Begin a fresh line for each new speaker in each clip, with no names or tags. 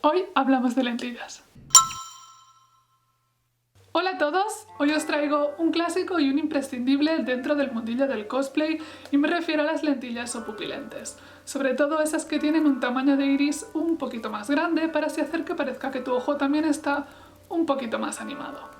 Hoy hablamos de lentillas. Hola a todos, hoy os traigo un clásico y un imprescindible dentro del mundillo del cosplay y me refiero a las lentillas o pupilentes, sobre todo esas que tienen un tamaño de iris un poquito más grande para así hacer que parezca que tu ojo también está un poquito más animado.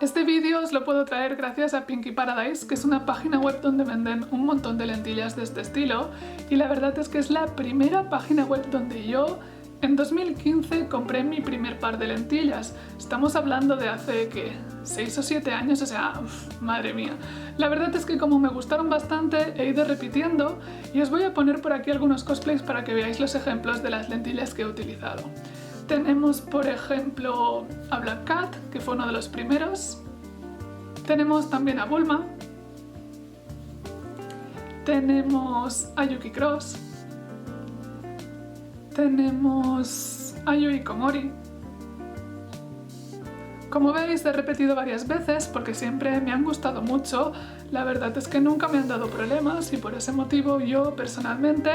Este vídeo os lo puedo traer gracias a Pinky Paradise, que es una página web donde venden un montón de lentillas de este estilo y la verdad es que es la primera página web donde yo en 2015 compré mi primer par de lentillas. Estamos hablando de hace, ¿qué? 6 o 7 años, o sea, madre mía. La verdad es que como me gustaron bastante, he ido repitiendo y os voy a poner por aquí algunos cosplays para que veáis los ejemplos de las lentillas que he utilizado. Tenemos, por ejemplo, a Black Cat, que fue uno de los primeros. Tenemos también a Bulma. Tenemos a Yuki Cross. Tenemos a Yui Komori. Como veis, he repetido varias veces porque siempre me han gustado mucho. La verdad es que nunca me han dado problemas y por ese motivo yo personalmente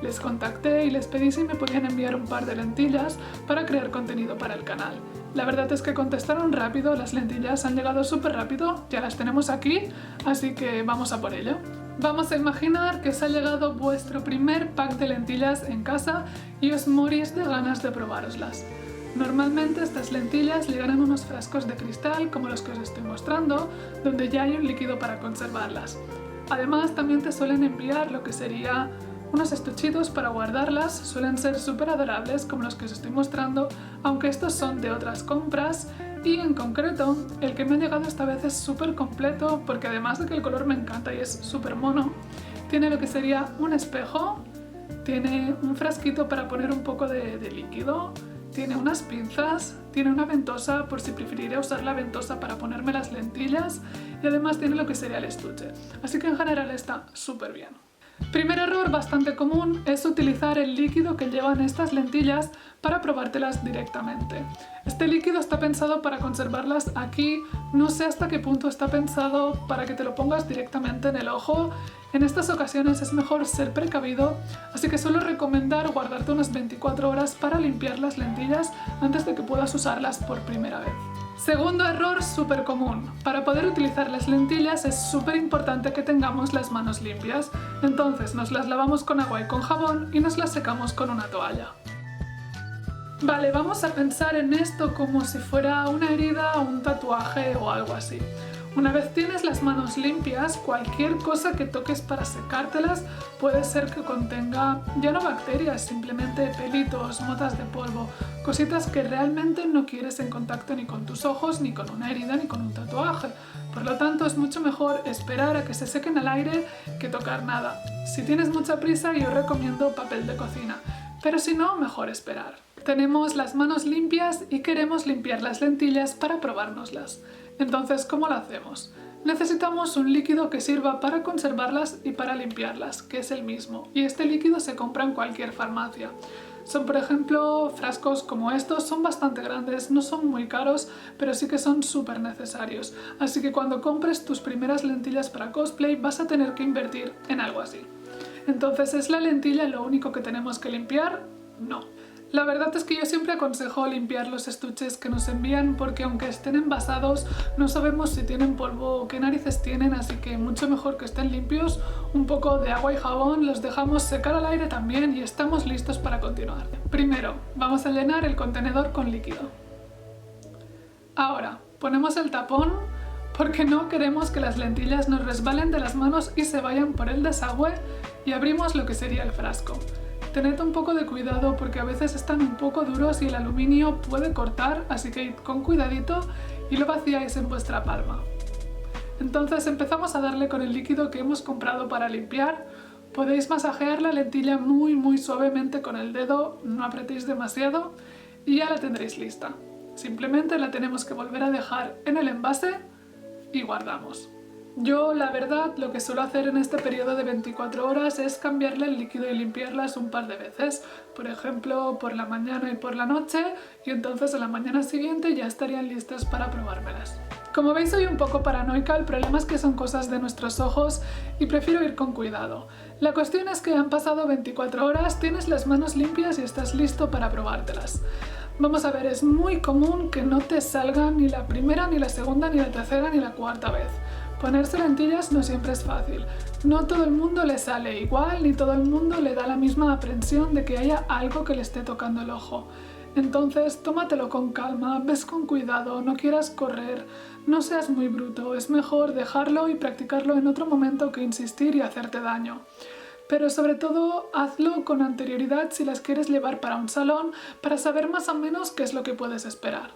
les contacté y les pedí si me podían enviar un par de lentillas para crear contenido para el canal. La verdad es que contestaron rápido, las lentillas han llegado súper rápido, ya las tenemos aquí, así que vamos a por ello. Vamos a imaginar que os ha llegado vuestro primer pack de lentillas en casa y os morís de ganas de probároslas. Normalmente estas lentillas llegan en unos frascos de cristal como los que os estoy mostrando, donde ya hay un líquido para conservarlas. Además también te suelen enviar lo que sería unos estuchitos para guardarlas, suelen ser súper adorables como los que os estoy mostrando, aunque estos son de otras compras y en concreto el que me ha llegado esta vez es súper completo porque además de que el color me encanta y es súper mono, tiene lo que sería un espejo, tiene un frasquito para poner un poco de líquido, tiene unas pinzas, tiene una ventosa por si preferiría usar la ventosa para ponerme las lentillas y además tiene lo que sería el estuche, así que en general está súper bien. Primer error bastante común es utilizar el líquido que llevan estas lentillas para probártelas directamente. Este líquido está pensado para conservarlas aquí, no sé hasta qué punto está pensado para que te lo pongas directamente en el ojo. En estas ocasiones es mejor ser precavido, así que suelo recomendar guardarte unas 24 horas para limpiar las lentillas antes de que puedas usarlas por primera vez. Segundo error súper común. Para poder utilizar las lentillas es súper importante que tengamos las manos limpias, entonces nos las lavamos con agua y con jabón y nos las secamos con una toalla. Vale, vamos a pensar en esto como si fuera una herida o un tatuaje o algo así. Una vez tienes las manos limpias, cualquier cosa que toques para secártelas puede ser que contenga ya no bacterias, simplemente pelitos, motas de polvo, cositas que realmente no quieres en contacto ni con tus ojos, ni con una herida, ni con un tatuaje. Por lo tanto, es mucho mejor esperar a que se sequen al aire que tocar nada. Si tienes mucha prisa, yo recomiendo papel de cocina, pero si no, mejor esperar. Tenemos las manos limpias y queremos limpiar las lentillas para probárnoslas. Entonces, ¿cómo lo hacemos? Necesitamos un líquido que sirva para conservarlas y para limpiarlas, que es el mismo, y este líquido se compra en cualquier farmacia. Son, por ejemplo, frascos como estos, son bastante grandes, no son muy caros, pero sí que son súper necesarios. Así que cuando compres tus primeras lentillas para cosplay vas a tener que invertir en algo así. Entonces, ¿es la lentilla lo único que tenemos que limpiar? No. La verdad es que yo siempre aconsejo limpiar los estuches que nos envían porque aunque estén envasados no sabemos si tienen polvo o qué narices tienen, así que mucho mejor que estén limpios, un poco de agua y jabón, los dejamos secar al aire también y estamos listos para continuar. Primero, vamos a llenar el contenedor con líquido. Ahora, ponemos el tapón porque no queremos que las lentillas nos resbalen de las manos y se vayan por el desagüe y abrimos lo que sería el frasco. Tened un poco de cuidado porque a veces están un poco duros y el aluminio puede cortar, así que id con cuidadito y lo vaciáis en vuestra palma. Entonces empezamos a darle con el líquido que hemos comprado para limpiar. Podéis masajear la lentilla muy suavemente con el dedo, no apretéis demasiado y ya la tendréis lista. Simplemente la tenemos que volver a dejar en el envase y guardamos. Yo, la verdad, lo que suelo hacer en este periodo de 24 horas es cambiarle el líquido y limpiarlas un par de veces. Por ejemplo, por la mañana y por la noche, y entonces a la mañana siguiente ya estarían listas para probármelas. Como veis, soy un poco paranoica, el problema es que son cosas de nuestros ojos y prefiero ir con cuidado. La cuestión es que han pasado 24 horas, tienes las manos limpias y estás listo para probártelas. Vamos a ver, es muy común que no te salga ni la primera, ni la segunda, ni la tercera, ni la cuarta vez. Ponerse lentillas no siempre es fácil. No todo el mundo le sale igual, ni todo el mundo le da la misma aprensión de que haya algo que le esté tocando el ojo. Entonces, tómatelo con calma, ves con cuidado, no quieras correr, no seas muy bruto, es mejor dejarlo y practicarlo en otro momento que insistir y hacerte daño. Pero sobre todo, hazlo con anterioridad si las quieres llevar para un salón, para saber más o menos qué es lo que puedes esperar.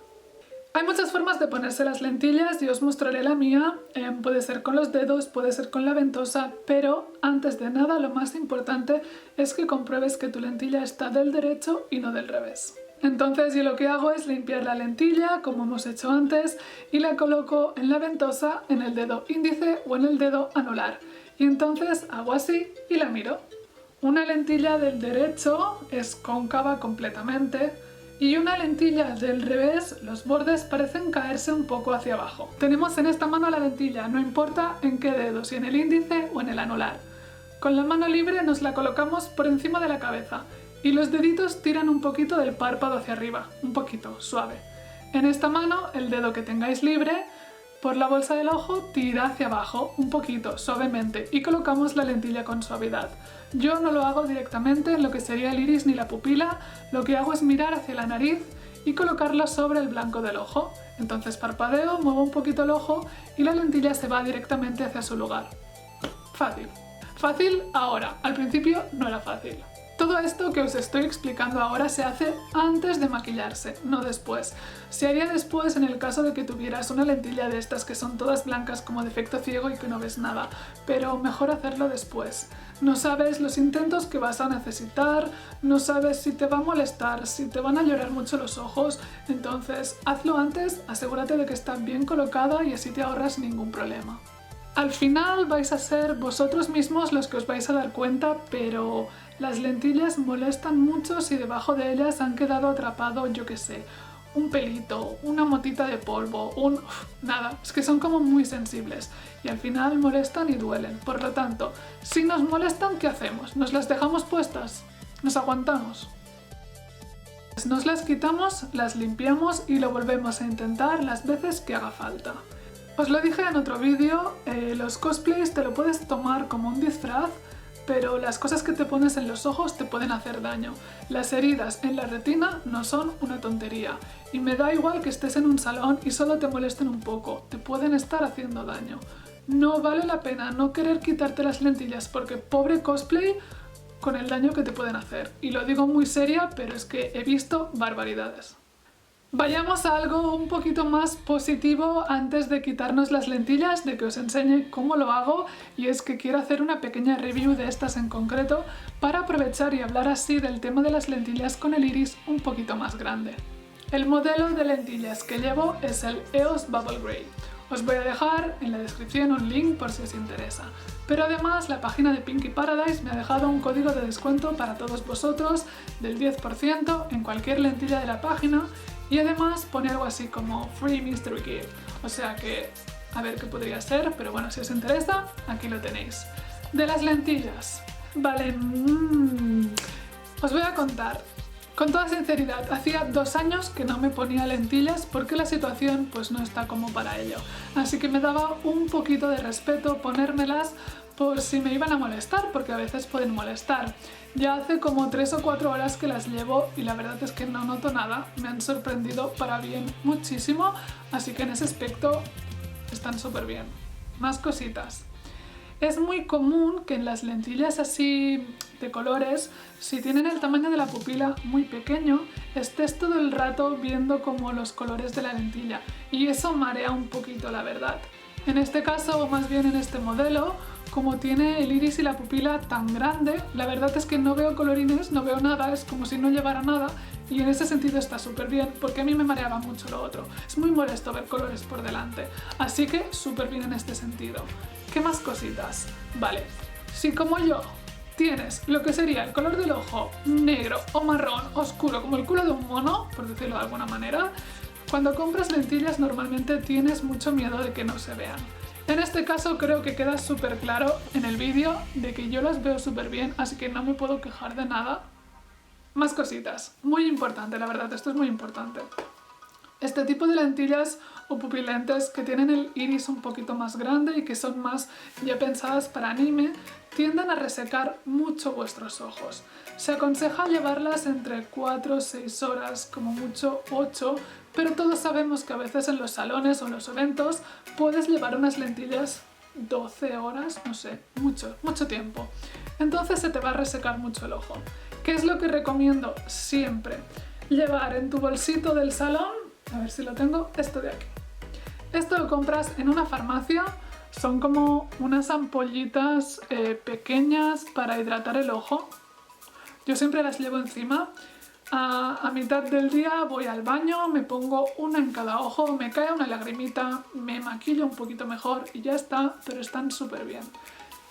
Hay muchas formas de ponerse las lentillas y os mostraré la mía. Puede ser con los dedos, puede ser con la ventosa, pero antes de nada lo más importante es que compruebes que tu lentilla está del derecho y no del revés. Entonces yo lo que hago es limpiar la lentilla, como hemos hecho antes, y la coloco en la ventosa, en el dedo índice o en el dedo anular. Y entonces hago así y la miro. Una lentilla del derecho es cóncava completamente y una lentilla del revés, los bordes parecen caerse un poco hacia abajo. Tenemos en esta mano la lentilla, no importa en qué dedo, si en el índice o en el anular. Con la mano libre nos la colocamos por encima de la cabeza y los deditos tiran un poquito del párpado hacia arriba, un poquito, suave. En esta mano, el dedo que tengáis libre, por la bolsa del ojo tira hacia abajo, un poquito, suavemente, y colocamos la lentilla con suavidad. Yo no lo hago directamente en lo que sería el iris ni la pupila, lo que hago es mirar hacia la nariz y colocarla sobre el blanco del ojo. Entonces parpadeo, muevo un poquito el ojo y la lentilla se va directamente hacia su lugar. Fácil. Fácil ahora, al principio no era fácil. Todo esto que os estoy explicando ahora se hace antes de maquillarse, no después. Se haría después en el caso de que tuvieras una lentilla de estas que son todas blancas como de efecto ciego y que no ves nada, pero mejor hacerlo después. No sabes los intentos que vas a necesitar, no sabes si te va a molestar, si te van a llorar mucho los ojos, entonces hazlo antes, asegúrate de que está bien colocada y así te ahorras ningún problema. Al final vais a ser vosotros mismos los que os vais a dar cuenta, pero las lentillas molestan mucho si debajo de ellas han quedado atrapado, yo qué sé, un pelito, una motita de polvo, nada, es que son como muy sensibles y al final molestan y duelen. Por lo tanto, si nos molestan, ¿qué hacemos? ¿Nos las dejamos puestas? ¿Nos aguantamos? Nos las quitamos, las limpiamos y lo volvemos a intentar las veces que haga falta. Os lo dije en otro vídeo, los cosplays te lo puedes tomar como un disfraz, pero las cosas que te pones en los ojos te pueden hacer daño. Las heridas en la retina no son una tontería, y me da igual que estés en un salón y solo te molesten un poco, te pueden estar haciendo daño. No vale la pena no querer quitarte las lentillas porque pobre cosplay con el daño que te pueden hacer. Y lo digo muy seria, pero es que he visto barbaridades. Vayamos a algo un poquito más positivo antes de quitarnos las lentillas, de que os enseñe cómo lo hago, y es que quiero hacer una pequeña review de estas en concreto para aprovechar y hablar así del tema de las lentillas con el iris un poquito más grande. El modelo de lentillas que llevo es el EOS Bubble Grey. Os voy a dejar en la descripción un link por si os interesa. Pero además la página de Pinky Paradise me ha dejado un código de descuento para todos vosotros del 10% en cualquier lentilla de la página. Y además pone algo así como Free Mystery Gift, o sea que a ver qué podría ser, pero bueno, si os interesa, aquí lo tenéis. De las lentillas, vale, os voy a contar. Con toda sinceridad, hacía 2 años que no me ponía lentillas porque la situación pues no está como para ello. Así que me daba un poquito de respeto ponérmelas por si me iban a molestar, porque a veces pueden molestar. Ya hace como 3 o 4 horas que las llevo y la verdad es que no noto nada. Me han sorprendido para bien muchísimo, así que en ese aspecto están súper bien. Más cositas. Es muy común que en las lentillas así de colores, si tienen el tamaño de la pupila muy pequeño, estés todo el rato viendo como los colores de la lentilla y eso marea un poquito, la verdad. En este caso, o más bien en este modelo, como tiene el iris y la pupila tan grande, la verdad es que no veo colorines, no veo nada, es como si no llevara nada y en ese sentido está súper bien porque a mí me mareaba mucho lo otro. Es muy molesto ver colores por delante, así que súper bien en este sentido. ¿Qué más cositas? Vale, si como yo tienes lo que sería el color del ojo negro o marrón oscuro como el culo de un mono, por decirlo de alguna manera, cuando compras lentillas normalmente tienes mucho miedo de que no se vean. En este caso creo que queda súper claro en el vídeo de que yo las veo súper bien, así que no me puedo quejar de nada. Más cositas, muy importante, la verdad, esto es muy importante. Este tipo de lentillas o pupilentes que tienen el iris un poquito más grande y que son más ya pensadas para anime, tienden a resecar mucho vuestros ojos. Se aconseja llevarlas entre 4 o 6 horas, como mucho 8, pero todos sabemos que a veces en los salones o en los eventos puedes llevar unas lentillas 12 horas, no sé, mucho tiempo. Entonces se te va a resecar mucho el ojo. ¿Qué es lo que recomiendo siempre? Llevar en tu bolsito del salón, a ver si lo tengo, esto de aquí. Esto lo compras en una farmacia, son como unas ampollitas pequeñas para hidratar el ojo. Yo siempre las llevo encima. A mitad del día voy al baño, me pongo una en cada ojo, me cae una lagrimita, me maquillo un poquito mejor y ya está, pero están súper bien.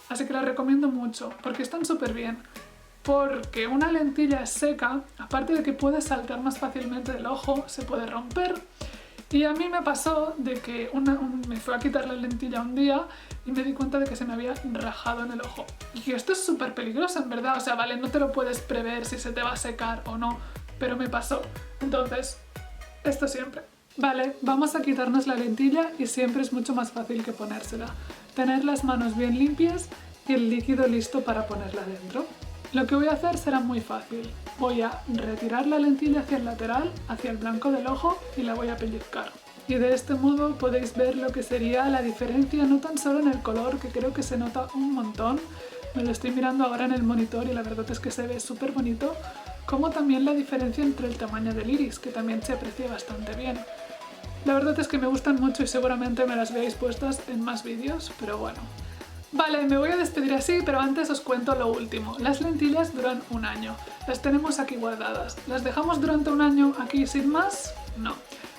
Así que las recomiendo mucho, porque están súper bien. Porque una lentilla seca, aparte de que puede saltar más fácilmente del ojo, se puede romper. Y a mí me pasó de que me fui a quitar la lentilla un día y me di cuenta de que se me había rajado en el ojo. Y esto es súper peligroso, en verdad. O sea, vale, no te lo puedes prever si se te va a secar o no, pero me pasó. Entonces, esto siempre. Vale, vamos a quitarnos la lentilla y siempre es mucho más fácil que ponérsela. Tener las manos bien limpias y el líquido listo para ponerla dentro. Lo que voy a hacer será muy fácil. Voy a retirar la lentilla hacia el lateral, hacia el blanco del ojo y la voy a pellizcar. Y de este modo podéis ver lo que sería la diferencia, no tan solo en el color, que creo que se nota un montón. Me lo estoy mirando ahora en el monitor y la verdad es que se ve súper bonito, como también la diferencia entre el tamaño del iris, que también se aprecia bastante bien. La verdad es que me gustan mucho y seguramente me las veáis puestas en más vídeos, pero bueno. Vale, me voy a despedir así, pero antes os cuento lo último. Las lentillas duran un año. Las tenemos aquí guardadas. ¿Las dejamos durante un año aquí sin más? No.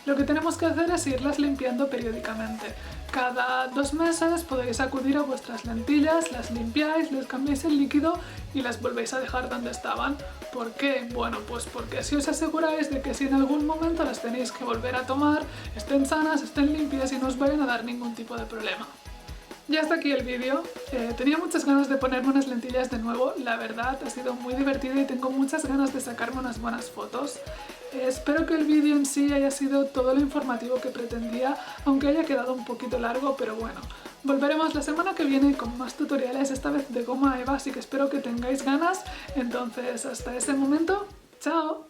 Lo que tenemos que hacer es irlas limpiando periódicamente. Cada 2 meses podéis acudir a vuestras lentillas, las limpiáis, les cambiáis el líquido y las volvéis a dejar donde estaban. ¿Por qué? Bueno, pues porque así os aseguráis de que si en algún momento las tenéis que volver a tomar, estén sanas, estén limpias y no os vayan a dar ningún tipo de problema. Ya está aquí el vídeo. Tenía muchas ganas de ponerme unas lentillas de nuevo, la verdad ha sido muy divertido y tengo muchas ganas de sacarme unas buenas fotos. Espero que el vídeo en sí haya sido todo lo informativo que pretendía, aunque haya quedado un poquito largo, pero bueno. Volveremos la semana que viene con más tutoriales, esta vez de goma eva, así que espero que tengáis ganas. Entonces, hasta ese momento, ¡chao!